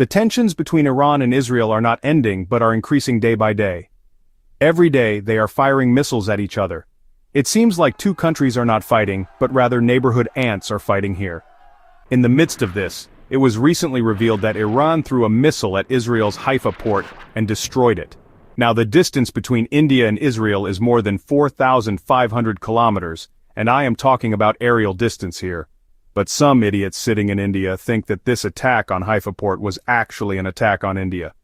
The tensions between Iran and Israel are not ending but are increasing day by day. Every day they are firing missiles at each other. It seems like two countries are not fighting, but rather neighborhood ants are fighting here. In the midst of this, it was recently revealed that Iran threw a missile at Israel's Haifa Port and destroyed it. Now the distance between India and Israel is more than 4,500 kilometers, and I am talking about aerial distance here. But some idiots sitting in India think that this attack on Haifa Port was actually an attack on India.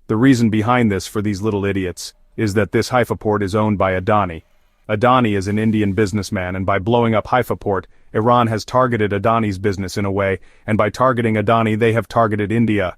The reason behind this for these little idiots is that this Haifa Port is owned by Adani. Adani is an Indian businessman, and by blowing up Haifa Port, Iran has targeted Adani's business in a way, and by targeting Adani they have targeted India.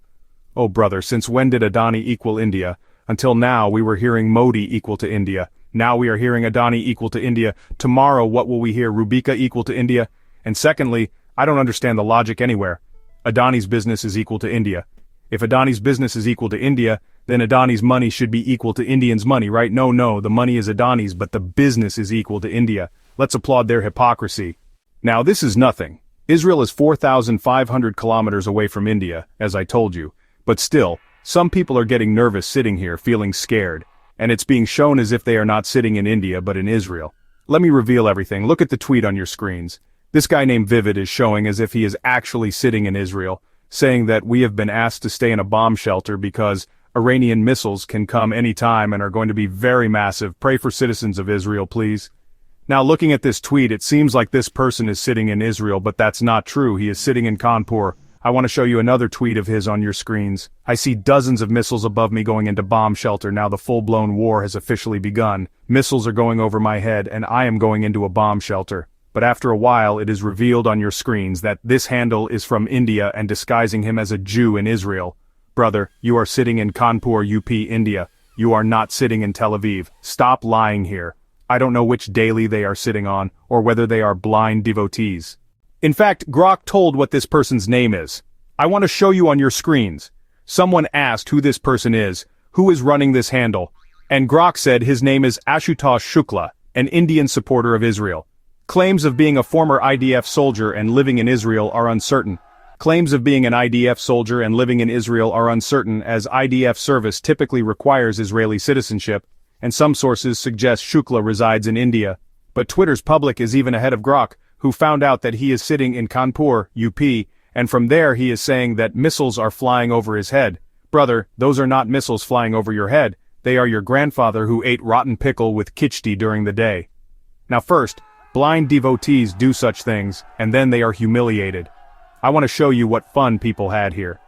Oh brother, since when did Adani equal India? Until now we were hearing Modi equal to India. Now we are hearing Adani equal to India. Tomorrow what will we hear? Rubika equal to India? And secondly, I don't understand the logic anywhere. Adani's business is equal to India. If Adani's business is equal to India, then Adani's money should be equal to Indians' money, right? No, the money is Adani's, but the business is equal to India. Let's applaud their hypocrisy. Now this is nothing. Israel is 4,500 kilometers away from India, as I told you. But still, some people are getting nervous sitting here, feeling scared. And it's being shown as if they are not sitting in India but in Israel. Let me reveal everything. Look at the tweet on your screens. This guy named Vivid is showing as if he is actually sitting in Israel, saying that we have been asked to stay in a bomb shelter because Iranian missiles can come anytime and are going to be very massive. Pray for citizens of Israel, please. Now looking at this tweet, it seems like this person is sitting in Israel, but that's not true. He is sitting in Kanpur. I want to show you another tweet of his on your screens. I see dozens of missiles above me going into bomb shelter. Now the full-blown war has officially begun. Missiles are going over my head and I am going into a bomb shelter. But after a while it is revealed on your screens that this handle is from India and disguising him as a Jew in Israel. Brother, you are sitting in Kanpur, UP, India. You are not sitting in Tel Aviv. Stop lying here. I don't know which daily they are sitting on, or whether they are blind devotees. In fact, Grok told what this person's name is. I want to show you on your screens. Someone asked who this person is, who is running this handle, and Grok said his name is Ashutosh Shukla, an Indian supporter of Israel. Claims of being a former IDF soldier and living in Israel are uncertain. Claims of being an IDF soldier and living in Israel are uncertain, as IDF service typically requires Israeli citizenship, and some sources suggest Shukla resides in India. But Twitter's public is even ahead of Grok, who found out that he is sitting in Kanpur, UP, and from there he is saying that missiles are flying over his head. Brother, those are not missiles flying over your head. They are your grandfather who ate rotten pickle with khichdi during the day. Now first, blind devotees do such things, and then they are humiliated. I want to show you what fun people had here.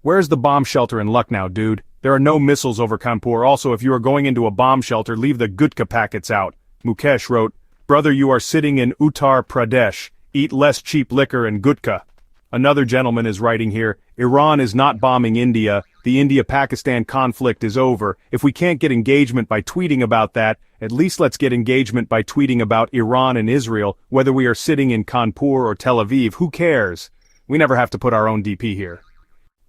Where's the bomb shelter in Lucknow, dude? There are no missiles over Kanpur. Also, if you are going into a bomb shelter, leave the gutka packets out. Mukesh wrote, brother, you are sitting in Uttar Pradesh. Eat less cheap liquor and gutka. Another gentleman is writing here, Iran is not bombing India. The India-Pakistan conflict is over. If we can't get engagement by tweeting about that, at least let's get engagement by tweeting about Iran and Israel. Whether we are sitting in Kanpur or Tel Aviv, who cares? We never have to put our own DP here.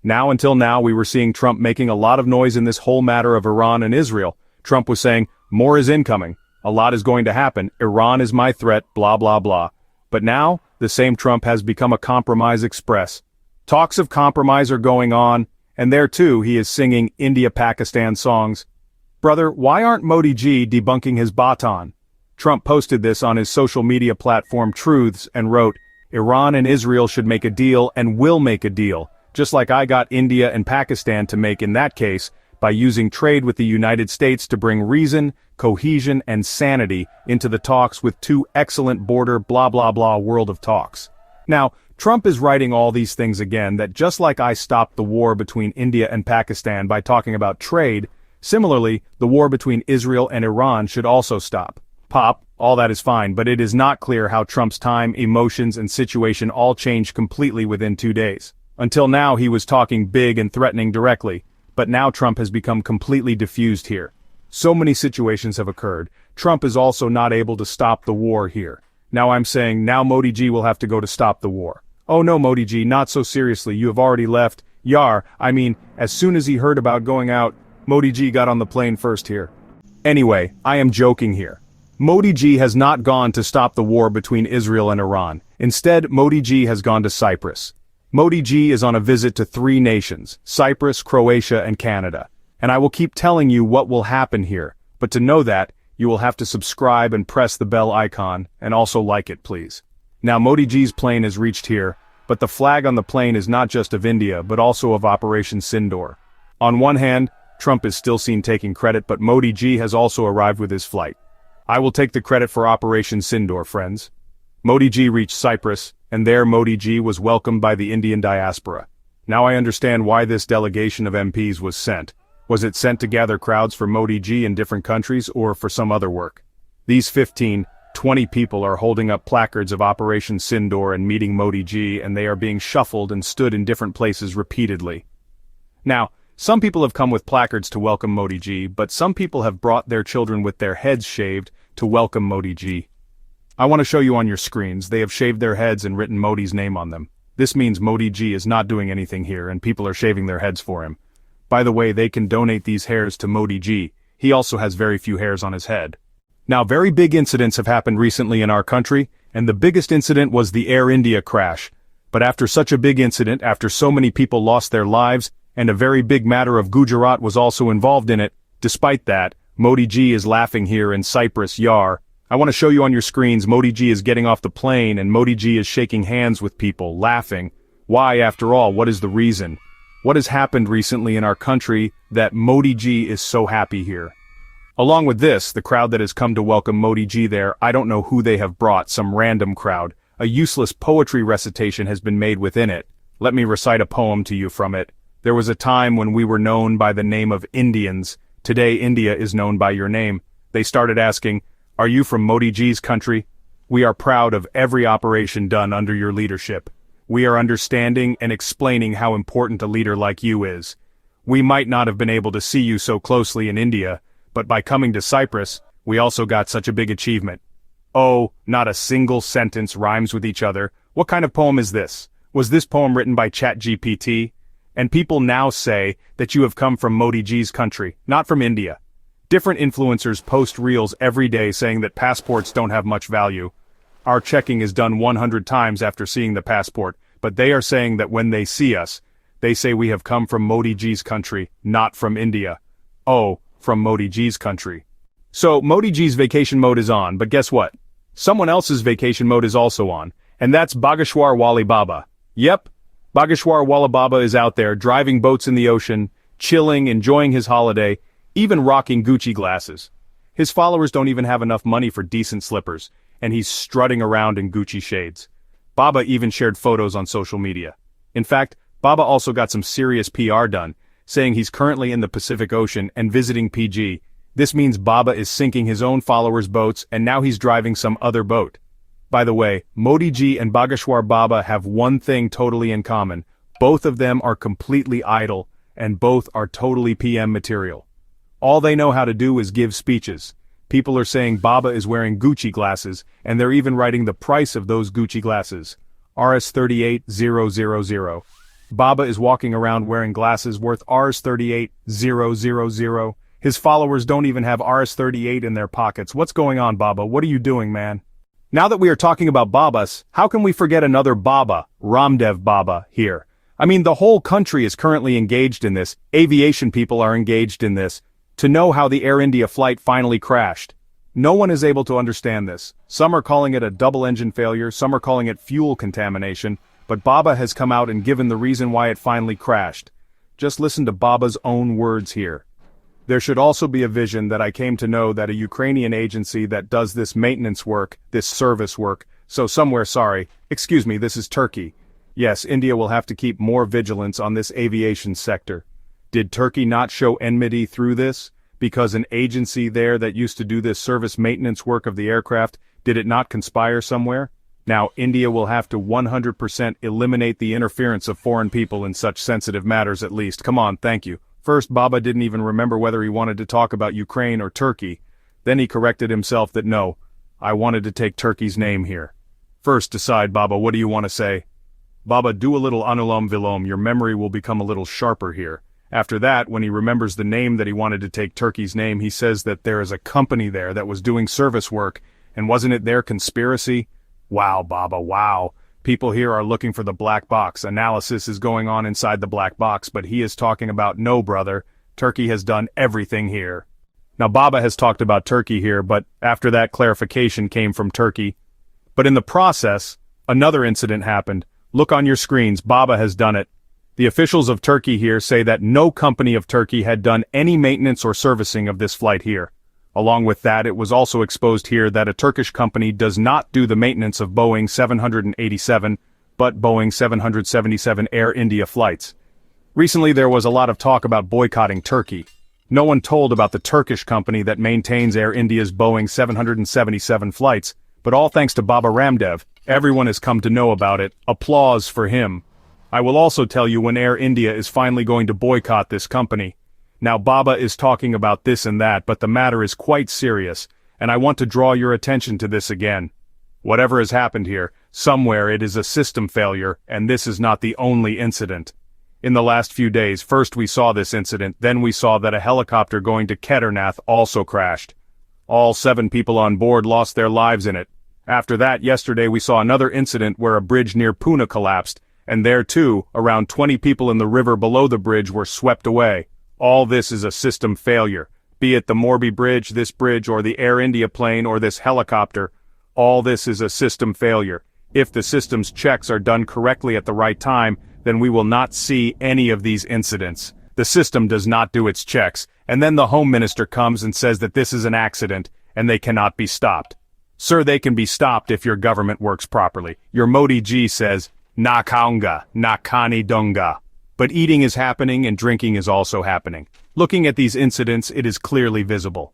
Until now we were seeing Trump making a lot of noise in this whole matter of Iran and Israel. Trump was saying, more is incoming. A lot is going to happen. Iran is my threat, blah blah blah. But now, the same Trump has become a compromise express. Talks of compromise are going on, and there too he is singing India-Pakistan songs. Brother, why aren't Modi ji debunking his baton? Trump posted this on his social media platform Truths and wrote, Iran and Israel should make a deal and will make a deal, just like I got India and Pakistan to make in that case, by using trade with the United States to bring reason, cohesion, and sanity into the talks with two excellent border blah blah blah world of talks. Now, Trump is writing all these things again that just like I stopped the war between India and Pakistan by talking about trade, similarly, the war between Israel and Iran should also stop. Pop, all that is fine, but it is not clear how Trump's time, emotions, and situation all changed completely within 2 days. Until now he was talking big and threatening directly. But now Trump has become completely diffused here. So many situations have occurred. Trump is also not able to stop the war here. Now I'm saying now Modi ji will have to go to stop the war. Oh no Modi ji, not so seriously, you have already left. As soon as he heard about going out, Modi ji got on the plane first here. Anyway, I am joking here. Modi ji has not gone to stop the war between Israel and Iran. Instead, Modi ji has gone to Cyprus. Modi ji is on a visit to 3 nations, Cyprus, Croatia, and Canada. And I will keep telling you what will happen here, but to know that, you will have to subscribe and press the bell icon, and also like it please. Now Modi ji's plane has reached here, but the flag on the plane is not just of India but also of Operation Sindoor. On one hand, Trump is still seen taking credit, but Modi ji has also arrived with his flight. I will take the credit for Operation Sindoor, friends. Modi ji reached Cyprus, and there Modi ji was welcomed by the Indian diaspora. Now I understand why this delegation of MPs was sent. Was it sent to gather crowds for Modi ji in different countries or for some other work? These 15, 20 people are holding up placards of Operation Sindoor and meeting Modi ji, and they are being shuffled and stood in different places repeatedly. Now, some people have come with placards to welcome Modi ji, but some people have brought their children with their heads shaved to welcome Modi ji. I want to show you on your screens, they have shaved their heads and written Modi's name on them. This means Modi ji is not doing anything here and people are shaving their heads for him. By the way, they can donate these hairs to Modi ji. He also has very few hairs on his head. Now very big incidents have happened recently in our country, and the biggest incident was the Air India crash. But after such a big incident, after so many people lost their lives, and a very big matter of Gujarat was also involved in it, despite that, Modi ji is laughing here in Cyprus, Yar. I want to show you on your screens, Modi ji is getting off the plane and Modi ji is shaking hands with people, laughing. Why, after all, what is the reason? What has happened recently in our country that Modi ji is so happy here? Along with this, the crowd that has come to welcome Modi ji there, I don't know who they have brought, some random crowd. A useless poetry recitation has been made within it. Let me recite a poem to you from it. There was a time when we were known by the name of Indians. Today India is known by your name. They started asking, are you from Modi ji's country? We are proud of every operation done under your leadership. We are understanding and explaining how important a leader like you is. We might not have been able to see you so closely in India, but by coming to Cyprus, we also got such a big achievement. Oh, not a single sentence rhymes with each other. What kind of poem is this? Was this poem written by ChatGPT? And people now say that you have come from Modi ji's country, not from India. Different influencers post reels every day saying that passports don't have much value. Our checking is done 100 times after seeing the passport, but they are saying that when they see us, they say we have come from Modi ji's country, not from India. Oh, from Modi ji's country. So Modi ji's vacation mode is on, but guess what? Someone else's vacation mode is also on, and that's Bageshwar Wali Baba. Yep. Bageshwar Wali Baba is out there, driving boats in the ocean, chilling, enjoying his holiday, even rocking Gucci glasses. His followers don't even have enough money for decent slippers, and he's strutting around in Gucci shades. Baba even shared photos on social media. In fact, Baba also got some serious PR done, saying he's currently in the Pacific Ocean and visiting PG. This means Baba is sinking his own followers' boats and now he's driving some other boat. By the way, Modi ji and Bageshwar Baba have one thing totally in common. Both of them are completely idle, and both are totally PM material. All they know how to do is give speeches. People are saying Baba is wearing Gucci glasses, and they're even writing the price of those Gucci glasses. Rs 38000. Baba is walking around wearing glasses worth Rs 38000. His followers don't even have Rs 38 in their pockets. What's going on, Baba? What are you doing, man? Now that we are talking about Babas, how can we forget another Baba, Ramdev Baba, here? I mean, the whole country is currently engaged in this. Aviation people are engaged in this. To know how the Air India flight finally crashed. No one is able to understand this. Some are calling it a double-engine failure, some are calling it fuel contamination, but Baba has come out and given the reason why it finally crashed. Just listen to Baba's own words here. There should also be a vision that I came to know that a Ukrainian agency that does this maintenance work, this service work, so somewhere excuse me, this is Turkey. Yes, India will have to keep more vigilance on this aviation sector. Did Turkey not show enmity through this? Because an agency there that used to do this service maintenance work of the aircraft, did it not conspire somewhere? Now India will have to 100% eliminate the interference of foreign people in such sensitive matters at least. Come on, thank you. First, Baba didn't even remember whether he wanted to talk about Ukraine or Turkey. Then he corrected himself that no, I wanted to take Turkey's name here. First decide, Baba, what do you want to say? Baba, do a little Anulam Vilom, your memory will become a little sharper here. After that, when he remembers the name that he wanted to take Turkey's name, he says that there is a company there that was doing service work, and wasn't it their conspiracy? Wow, Baba, wow. People here are looking for the black box. Analysis is going on inside the black box, but he is talking about no, brother. Turkey has done everything here. Now Baba has talked about Turkey here, but after that clarification came from Turkey. But in the process, another incident happened. Look on your screens, Baba has done it. The officials of Turkey here say that no company of Turkey had done any maintenance or servicing of this flight here. Along with that, it was also exposed here that a Turkish company does not do the maintenance of Boeing 787, but Boeing 777 Air India flights. Recently there was a lot of talk about boycotting Turkey. No one told about the Turkish company that maintains Air India's Boeing 777 flights, but all thanks to Baba Ramdev, everyone has come to know about it. Applause for him. I will also tell you when Air India is finally going to boycott this company. Now Baba is talking about this and that, but the matter is quite serious, and I want to draw your attention to this again. Whatever has happened here, somewhere it is a system failure, and this is not the only incident. In the last few days, first we saw this incident, then we saw that a helicopter going to Kedarnath also crashed. All 7 people on board lost their lives in it. After that, yesterday we saw another incident where a bridge near Pune collapsed, and there too, around 20 people in the river below the bridge were swept away. All this is a system failure, be it the Morbi Bridge, this bridge, or the Air India plane, or this helicopter. All this is a system failure. If the system's checks are done correctly at the right time, then we will not see any of these incidents. The system does not do its checks, and then the Home Minister comes and says that this is an accident, and they cannot be stopped. Sir, they can be stopped if your government works properly. Your Modi ji says, na kaunga, na kani donga. But eating is happening and drinking is also happening. Looking at these incidents, it is clearly visible.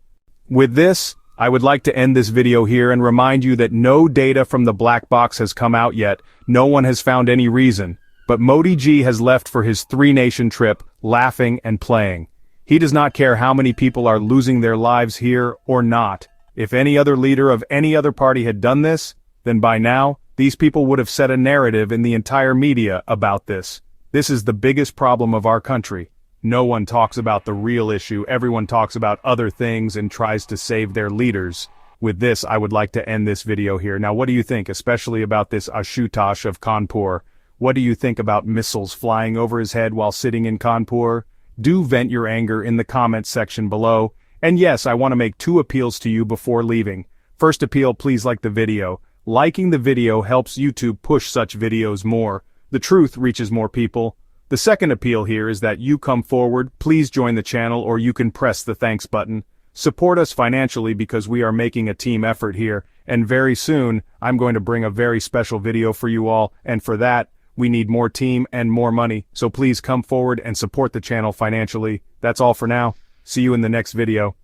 With this, I would like to end this video here and remind you that no data from the black box has come out yet, no one has found any reason, but Modi ji has left for his 3-nation trip, laughing and playing. He does not care how many people are losing their lives here or not. If any other leader of any other party had done this, then by now, these people would have set a narrative in the entire media about this. This is the biggest problem of our country. No one talks about the real issue, everyone talks about other things and tries to save their leaders. With this, I would like to end this video here. Now what do you think, especially about this Ashutosh of Kanpur? What do you think about missiles flying over his head while sitting in Kanpur? Do vent your anger in the comments section below. And yes, I want to make 2 appeals to you before leaving. First appeal, please like the video. Liking the video helps YouTube push such videos more. The truth reaches more people. The second appeal here is that you come forward, please join the channel, or you can press the thanks button. Support us financially because we are making a team effort here, and very soon, I'm going to bring a very special video for you all, and for that, we need more team and more money, so please come forward and support the channel financially. That's all for now. See you in the next video.